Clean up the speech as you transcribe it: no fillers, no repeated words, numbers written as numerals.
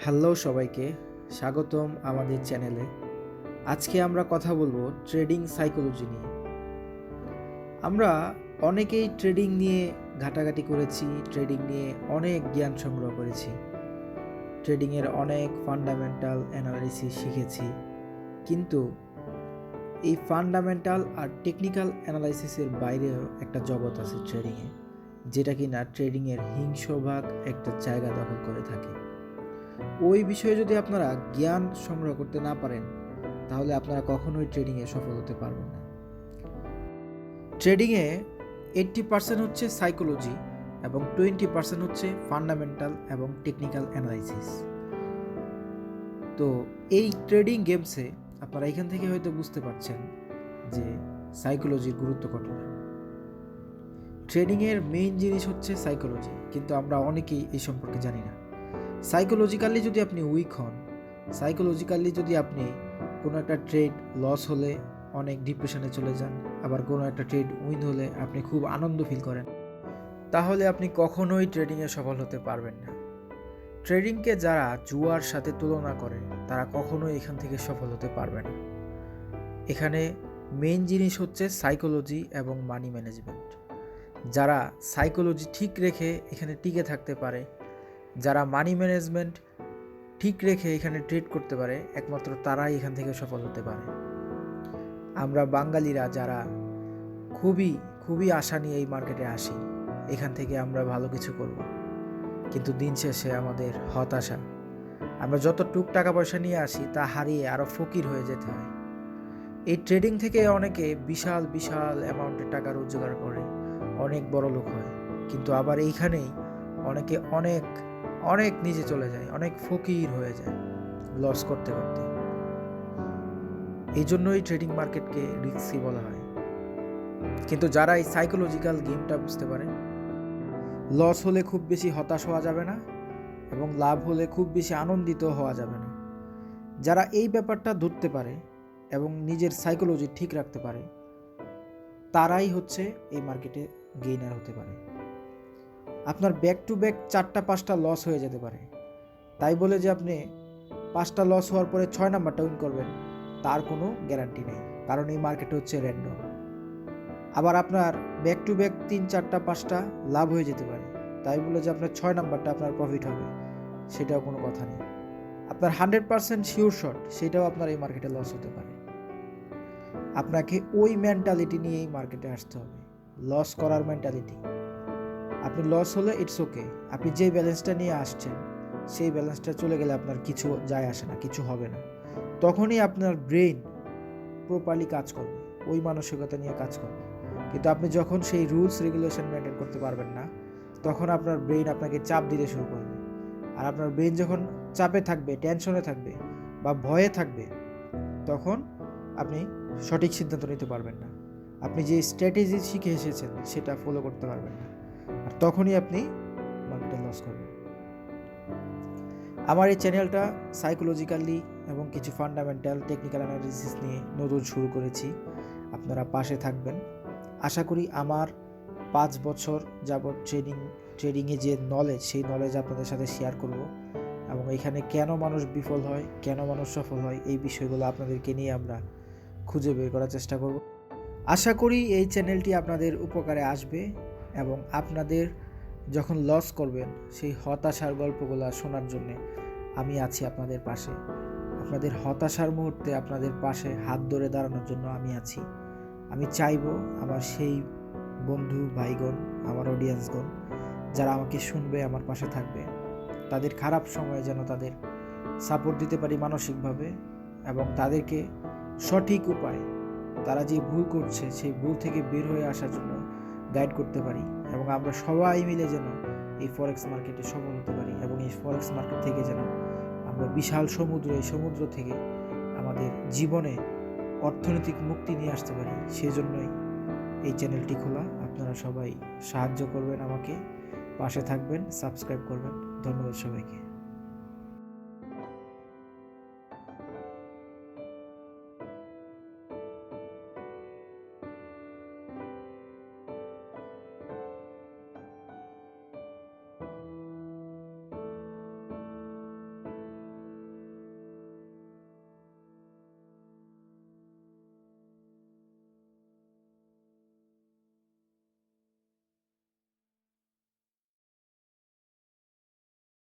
Hello সবাইকে, স্বাগতম আমাদের চ্যানেলে। আজকে আমরা কথা বলবো ট্রেডিং সাইকোলজি নিয়ে। আমরা অনেকেই ট্রেডিং নিয়ে ঘাটাঘাটি করেছি, ট্রেডিং নিয়ে অনেক জ্ঞান সংগ্রহ করেছি, ট্রেডিংয়ের অনেক ফান্ডামেন্টাল অ্যানালাইসিস শিখেছি। কিন্তু এই ফান্ডামেন্টাল আর টেকনিক্যাল অ্যানালাইসিসের বাইরেও একটা জগৎ আছে ট্রেডিংয়ে, যেটা কিনা ট্রেডিংয়ের হিংস্রভাগ একটা জায়গা দখল করে থাকে। ওই বিষয়ে যদি আপনারা জ্ঞান সংগ্রহ করতে না পারেন, তাহলে আপনারা কখনোই ট্রেডিংয়ে সফল হতে পারবেন না। ট্রেডিংয়ে 80% হচ্ছে সাইকোলজি এবং 20% হচ্ছে ফান্ডামেন্টাল এবং টেকনিক্যাল অ্যানালাইসিস। তো এই ট্রেডিং গেমসে আপনারা এখান থেকে হয়তো বুঝতে পারছেন যে সাইকোলজির গুরুত্ব কতটা। ট্রেডিংয়ের মেইন জিনিস হচ্ছে সাইকোলজি, কিন্তু আমরা অনেকেই এই সম্পর্কে জানি না। সাইকোলজিক্যালি যদি আপনি উইক হন, সাইকোলজিক্যালি যদি আপনি কোনো একটা ট্রেড লস হলে অনেক ডিপ্রেশনে চলে যান, আবার কোনো একটা ট্রেড উইন হলে আপনি খুব আনন্দ ফিল করেন, তাহলে আপনি কখনোই ট্রেডিংয়ে সফল হতে পারবেন না। ট্রেডিংকে যারা জুয়ার সাথে তুলনা করে, তারা কখনোই এখান থেকে সফল হতে পারবে না। এখানে মেইন জিনিস হচ্ছে সাইকোলজি এবং মানি ম্যানেজমেন্ট। যারা সাইকোলজি ঠিক রেখে এখানে টিকে থাকতে পারে, যারা মানি ম্যানেজমেন্ট ঠিক রেখে এখানে ট্রেড করতে পারে, একমাত্র তারাই এখান থেকে সফল হতে পারে। আমরা বাঙালিরা যারা খুবই খুবই আশা নিয়ে এই মার্কেটে আসি, এখান থেকে আমরা ভালো কিছু করব, কিন্তু দিন শেষে আমাদের হতাশা। আমরা যতটুক টাকা পয়সা নিয়ে আসি তা হারিয়ে আরও ফকির হয়ে যেতে হয়। এই ট্রেডিং থেকে অনেকে বিশাল বিশাল অ্যামাউন্টের টাকা রোজগার করে অনেক বড় লোক হয়, কিন্তু আবার এইখানেই অনেকে অনেক অনেক নিচে চলে যায়, অনেক ফকির হয়ে যায় লস করতে করতে। এই জন্যই ট্রেডিং মার্কেটকে রিস্কি বলা হয়। কিন্তু যারা এই সাইকোলজিক্যাল গেমটা বুঝতে পারে, লস হলে খুব বেশি হতাশ হওয়া যাবে না এবং লাভ হলে খুব বেশি আনন্দিত হওয়া যাবে না, যারা এই ব্যাপারটা ধরতে পারে এবং নিজের সাইকোলজি ঠিক রাখতে পারে, তারাই হচ্ছে এই মার্কেটে গেইনার হতে পারে। আপনার ব্যাক টু ব্যাক 4-5টা লস হয়ে যেতে পারে, তাই বলে যে আপনি 5টা লস হওয়ার পরে 6 নাম্বারটা উইন করবেন তার কোনো গ্যারান্টি নেই, কারণ এই মার্কেট হচ্ছে র্যান্ডম। আবার আপনার ব্যাক টু ব্যাক 3-4-5টা লাভ হয়ে যেতে পারে, তাই বলে যে আপনার 6 নাম্বারটা আপনার প্রফিট হবে সেটাও কোনো কথা নেই। আপনার 100% শিওর শট, সেটাও আপনার এই মার্কেটে লস হতে পারে। আপনাকে ওই মেন্টালিটি নিয়ে এই মার্কেটে আসতে হবে, লস করার মেন্টালিটি। আপনি লস হলে ইটস ওকে, আপনি যে ব্যালেন্সটা নিয়ে আসছেন সেই ব্যালেন্সটা চলে গেলে আপনার কিছু যায় আসে না, কিছু হবে না। তখনই আপনার ব্রেন প্রপারলি কাজ করবে, ওই মানসিকতা নিয়ে কাজ করবে। কিন্তু আপনি যখন সেই রুলস রেগুলেশন মেনটেন করতে পারবেন না, তখন আপনার ব্রেন আপনাকে চাপ দিতে শুরু করবে। আর আপনার ব্রেন যখন চাপে থাকবে, টেনশনে থাকবে বা ভয়ে থাকবে, তখন আপনি সঠিক সিদ্ধান্ত নিতে পারবেন না, আপনি যে স্ট্র্যাটেজি শিখে এসেছেন সেটা ফলো করতে পারবেন না, আর তখনই আপনি মার্কেটে লস করবেন। আমার এই চ্যানেলটা সাইকোলজিক্যালি এবং কিছু ফান্ডামেন্টাল টেকনিক্যাল অ্যানালিসিস নিয়ে নতুন শুরু করেছি, আপনারা পাশে থাকবেন। আশা করি আমার 5 বছর যাবৎ ট্রেডিংয়ে যে নলেজ, সেই নলেজ আপনাদের সাথে শেয়ার করব, এবং এখানে কেন মানুষ বিফল হয়, কেন মানুষ সফল হয়, এই বিষয়গুলো আপনাদেরকে নিয়ে আমরা খুঁজে বের করার চেষ্টা করব। আশা করি এই চ্যানেলটি আপনাদের উপকারে আসবে, এবং আপনাদের যখন লস করবেন সেই হতাশার গল্পগুলো শোনার জন্যে আমি আছি আপনাদের পাশে। আপনাদের হতাশার মুহূর্তে আপনাদের পাশে হাত ধরে দাঁড়ানোর জন্য আমি আছি। আমি চাইবো আমার সেই বন্ধু ভাইগণ, আমার অডিয়েন্সগণ যারা আমাকে শুনবে, আমার পাশে থাকবে, তাদের খারাপ সময়ে যেন তাদের সাপোর্ট দিতে পারি মানসিকভাবে, এবং তাদেরকে সঠিক উপায়, তারা যে ভুল করছে সেই ভুল থেকে বের হয়ে আসার জন্য গাইড করতে পারি, এবং আমরা সবাই মিলে যেন এই ফরেক্স মার্কেটে সফল হতে পারি, এবং এই ফরেক্স মার্কেট থেকে যেন আমরা বিশাল সমুদ্র, এই সমুদ্র থেকে আমাদের জীবনে অর্থনৈতিক মুক্তি নিয়ে আসতে পারি। সেজন্যই এই চ্যানেলটি খোলা। আপনারা সবাই সাহায্য করবেন, আমাকে পাশে থাকবেন, সাবস্ক্রাইব করবেন। ধন্যবাদ সবাইকে।